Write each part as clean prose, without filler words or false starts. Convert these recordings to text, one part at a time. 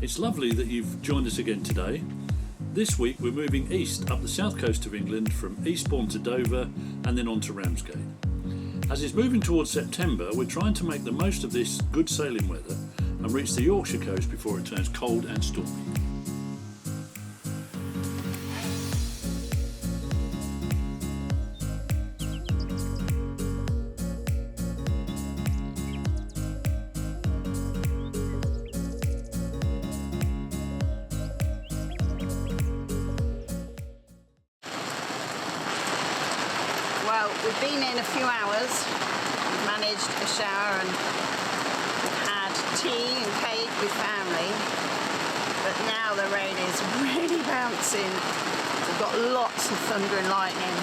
It's lovely that you've joined us again today. This week we're moving east up the south coast of England from Eastbourne to Dover and then on to Ramsgate. As it's moving towards September, we're trying to make the most of this good sailing weather and reach the Yorkshire coast before it turns cold and stormy. Well, we've been in a few hours, we've managed a shower and we've had tea and cake with family, but now the rain is really bouncing. We've got lots of thunder and lightning.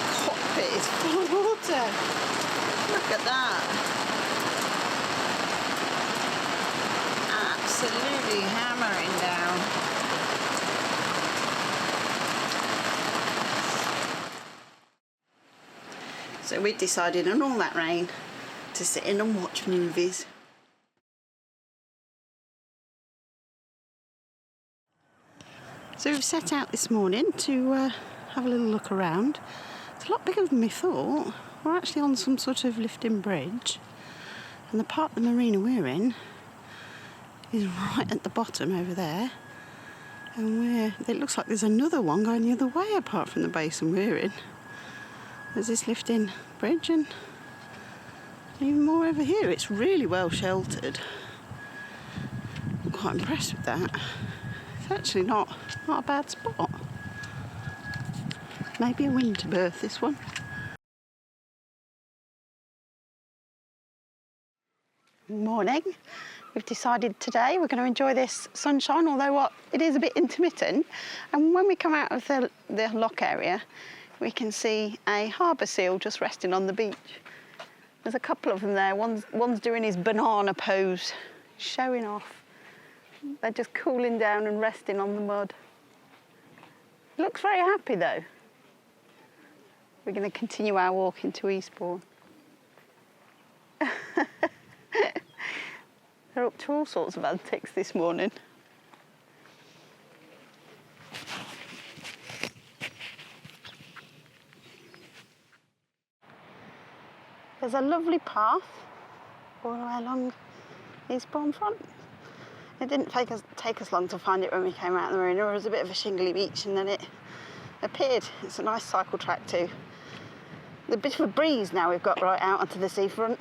The cockpit is full of water. Look at that. Absolutely hammering down. So we decided in all that rain to sit in and watch movies. So we've set out this morning to have a little look around. It's a lot bigger than we thought. We're actually on some sort of lifting bridge, and the part of the marina we're in is right at the bottom over there, and it looks like there's another one going the other way apart from the basin we're in. There's this lifting bridge and even more over here. It's really well sheltered. I'm quite impressed with that. It's actually not a bad spot. Maybe a winter berth, this one. Morning. We've decided today we're going to enjoy this sunshine, although it is a bit intermittent. And when we come out of the lock area, we can see a harbour seal just resting on the beach. There's a couple of them there. One's doing his banana pose, showing off. They're just cooling down and resting on the mud. Looks very happy though. We're going to continue our walk into Eastbourne. They're up to all sorts of antics this morning. There's a lovely path all the way along Eastbourne front. It didn't take us long to find it when we came out of the marina. It was a bit of a shingly beach and then it appeared. It's a nice cycle track too. A bit of a breeze now we've got right out onto the seafront.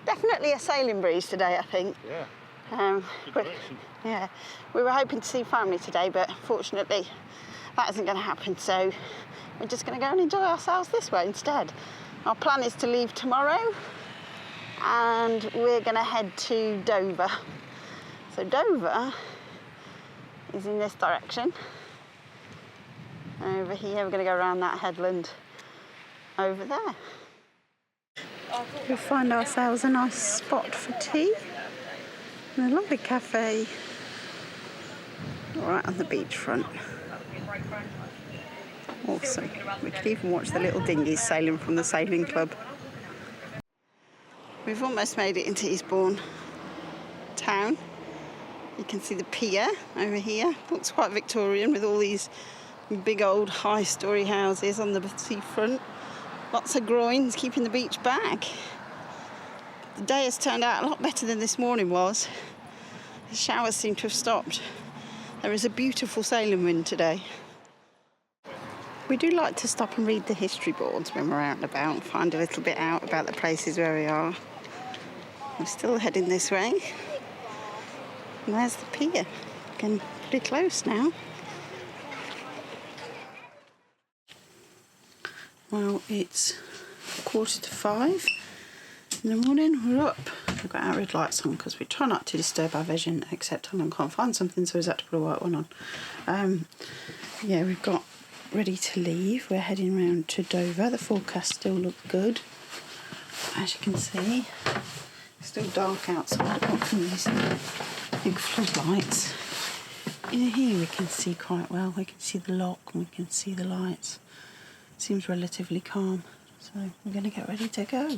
Definitely a sailing breeze today, I think. Yeah. Yeah. We were hoping to see family today, but fortunately that isn't going to happen. So we're just going to go and enjoy ourselves this way instead. Our plan is to leave tomorrow and we're going to head to Dover. So Dover is in this direction. Over here we're going to go around that headland over there. We'll find ourselves a nice spot for tea and a lovely cafe right on the beachfront. Awesome. We could even watch the little dinghies sailing from the sailing club. We've almost made it into Eastbourne town. You can see the pier over here. Looks quite Victorian with all these big old high-storey houses on the seafront. Lots of groins keeping the beach back. The day has turned out a lot better than this morning was. The showers seem to have stopped. There is a beautiful sailing wind today. We do like to stop and read the history boards when we're out and about, find a little bit out about the places where we are. We're still heading this way. And there's the pier. Getting pretty close now. Well, it's 4:45 in the morning. We're up. We've got our red lights on because we try not to disturb our vision, except Alan can't find something, so he's had to put a white one on. Yeah, we've got ready to leave. We're heading round to Dover. The forecast still look good. As you can see, it's still dark outside apart from these big floodlights. In here we can see quite well. We can see the lock and we can see the lights. It seems relatively calm. So we're going to get ready to go.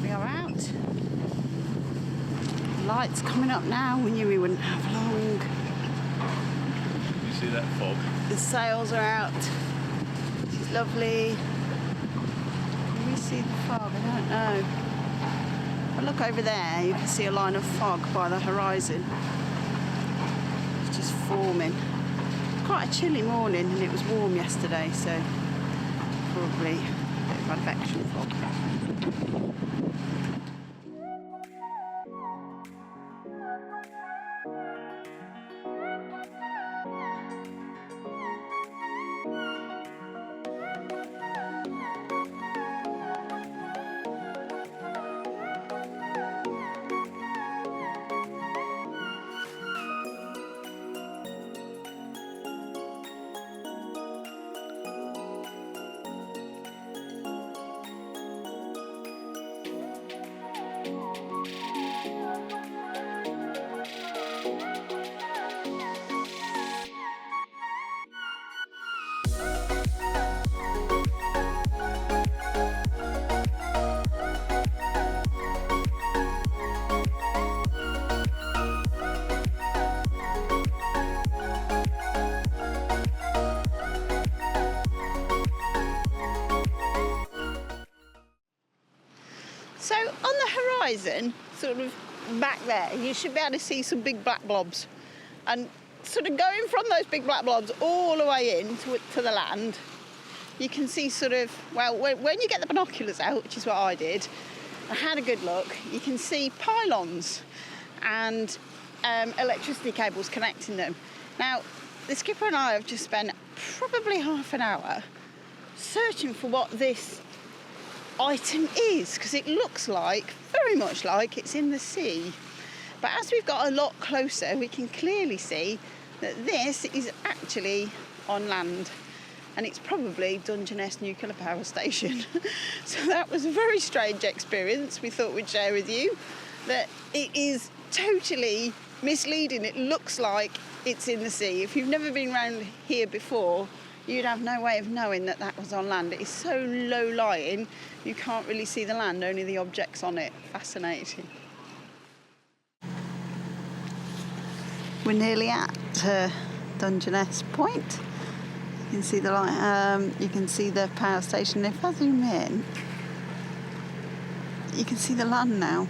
We are out. Light's coming up now. We knew we wouldn't have long. You see that fog? The sails are out. It's lovely. Can we see the fog? I don't know. But look over there, you can see a line of fog by the horizon. It's just forming. It's quite a chilly morning and it was warm yesterday, so probably a bit of advection fog. So on the horizon, sort of back there, you should be able to see some big black blobs. And sort of going from those big black blobs all the way in to the land, you can see sort of, well, when you get the binoculars out, which is what I did, I had a good look, you can see pylons and electricity cables connecting them. Now, the skipper and I have just spent probably half an hour searching for what this item is, because it looks like, very much like, it's in the sea. But as we've got a lot closer, we can clearly see that this is actually on land, and it's probably Dungeness nuclear power station. So that was a very strange experience we thought we'd share with you, that it is totally misleading. It looks like it's in the sea. If you've never been around here before, you'd have no way of knowing that that was on land. It is so low-lying, you can't really see the land, only the objects on it. Fascinating. We're nearly at Dungeness Point. You can see the light. You can see the power station. If I zoom in, you can see the land now.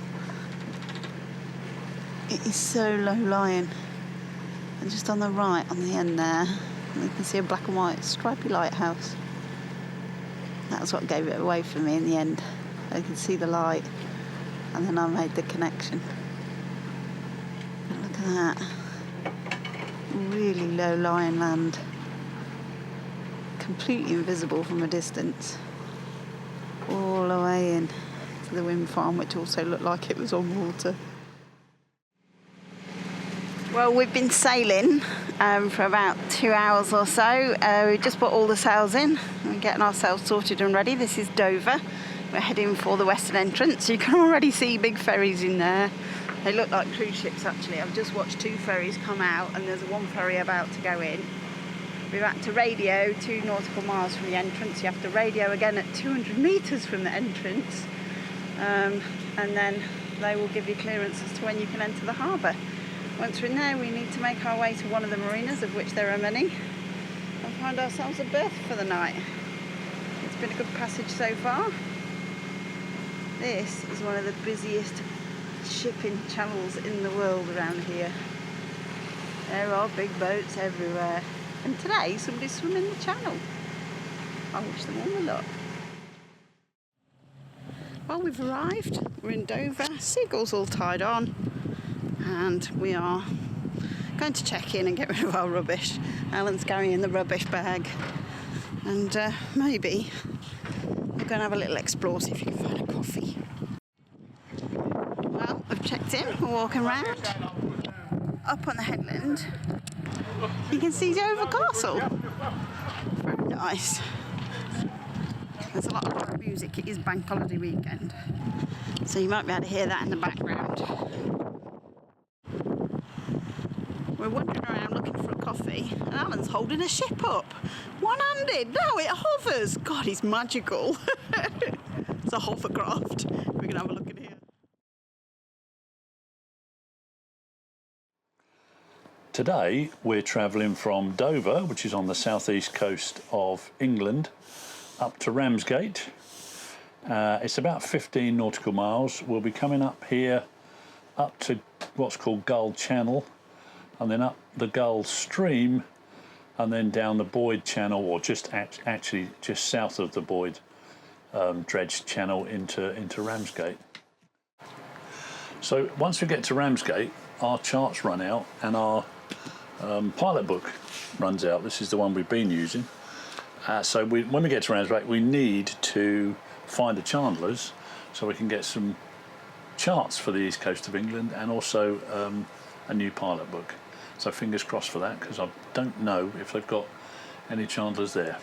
It is so low-lying, and just on the right, on the end there, you can see a black and white stripy lighthouse. That's what gave it away for me in the end. I could see the light, and then I made the connection. But look at that. Really low-lying land. Completely invisible from a distance. All the way in to the wind farm, which also looked like it was on water. Well, we've been sailing for about 2 hours or so. We've just put all the sails in. We're getting ourselves sorted and ready. This is Dover. We're heading for the western entrance. You can already see big ferries in there. They look like cruise ships, actually. I've just watched 2 ferries come out, and there's one ferry about to go in. We've had to radio 2 nautical miles from the entrance. You have to radio again at 200 metres from the entrance. And then they will give you clearance as to when you can enter the harbour. Once we're in there, we need to make our way to one of the marinas, of which there are many, and find ourselves a berth for the night. It's been a good passage so far. This is one of the busiest shipping channels in the world around here. There are big boats everywhere. And today, somebody's swimming the channel. I wish them all the luck. Well, we've arrived. We're in Dover. Seagulls all tied on. And we are going to check in and get rid of our rubbish. Alan's carrying the rubbish bag, and maybe we're going to have a little explore, see if you can find a coffee. Well, we've checked in, we're walking round. Up on the headland, you can see Dover Castle. Very nice. There's a lot of rock music. It is bank holiday weekend, so you might be able to hear that in the background. We're wandering around looking for a coffee, and Alan's holding a ship up, one-handed. No, it hovers. God, he's magical. It's a hovercraft. We're going to have a look at it. Today we're travelling from Dover, which is on the southeast coast of England, up to Ramsgate. It's about 15 nautical miles. We'll be coming up here up to what's called Gull Channel, and then up the Gull Stream, and then down the Boyd Channel, or just actually just south of the Boyd dredged channel into Ramsgate. So once we get to Ramsgate, our charts run out and our pilot book runs out. This is the one we've been using. So when we get to Ramsgate, we need to find the chandlers so we can get some charts for the east coast of England, and also a new pilot book. So fingers crossed for that, because I don't know if they've got any chandlers there.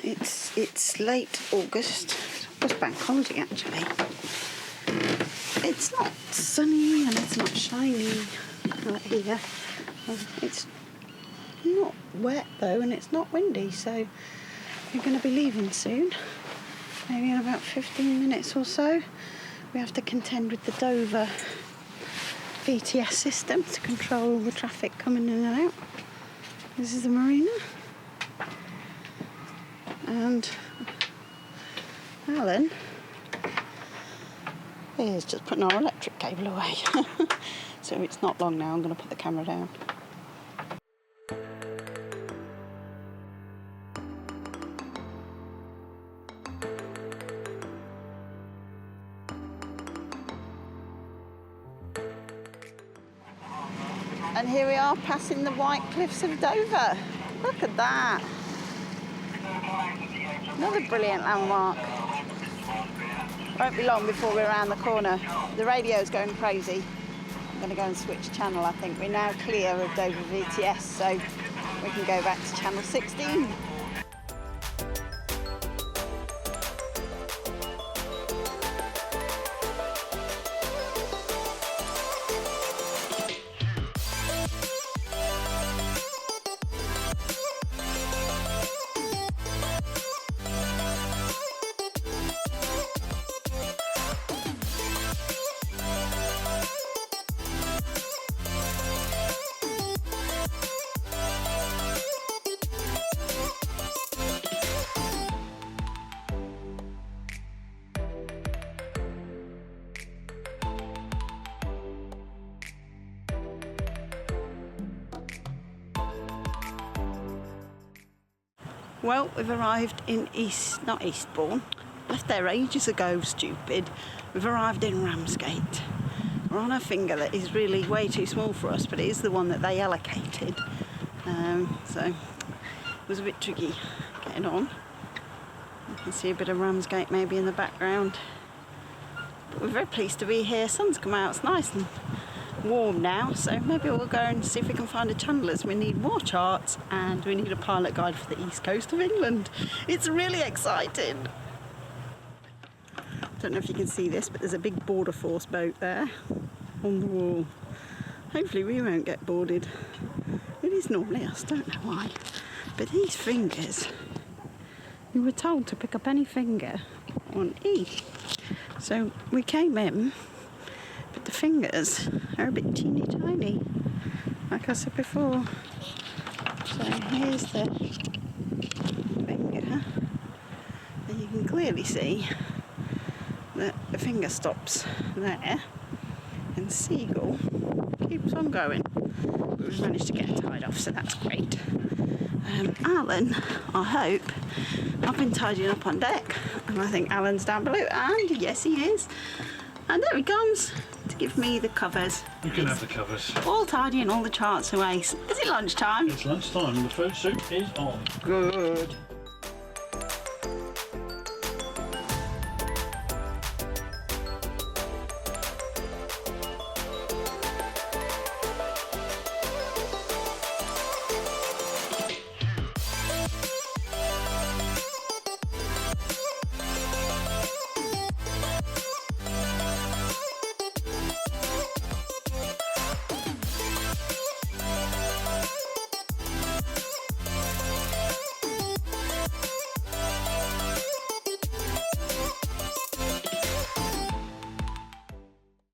It's late August. It's bank holiday actually. It's not sunny and it's not shiny out here. It's not wet though, and it's not windy, so we're going to be leaving soon. Maybe in about 15 minutes or so. We have to contend with the Dover VTS system to control all the traffic coming in and out. This is the Marina. And Alan is just putting our electric cable away. So it's not long now. I'm going to put the camera down. And here we are passing the white cliffs of Dover. Look at that. Another brilliant landmark. Won't be long before we're around the corner. The radio's going crazy. I'm going to go and switch channel, I think. We're now clear of Dover VTS, so we can go back to channel 16. Well, we've arrived in not Eastbourne. Left there ages ago, stupid. We've arrived in Ramsgate. We're on a finger that is really way too small for us, but it is the one that they allocated. So it was a bit tricky getting on. You can see a bit of Ramsgate maybe in the background. But we're very pleased to be here. Sun's come out, it's nice and warm now, so maybe we'll go and see if we can find a chandlers. We need more charts and we need a pilot guide for the east coast of England. It's really exciting. Don't know if you can see this, but there's a big border force boat there on the wall. Hopefully we won't get boarded. It is normally us, don't know why. But these fingers, we were told to pick up any finger on E. So we came in, but the fingers are a bit teeny tiny, like I said before. So here's the finger, and you can clearly see that the finger stops there, and Seagull keeps on going. But we've managed to get it tied off, so that's great. Alan, I hope, I've been tidying up on deck, and I think Alan's down below, and yes he is. And there he comes to give me the covers. You can have the covers. All tidy and all the charts away. Is it lunchtime? It's lunchtime and the food soup is on. Good.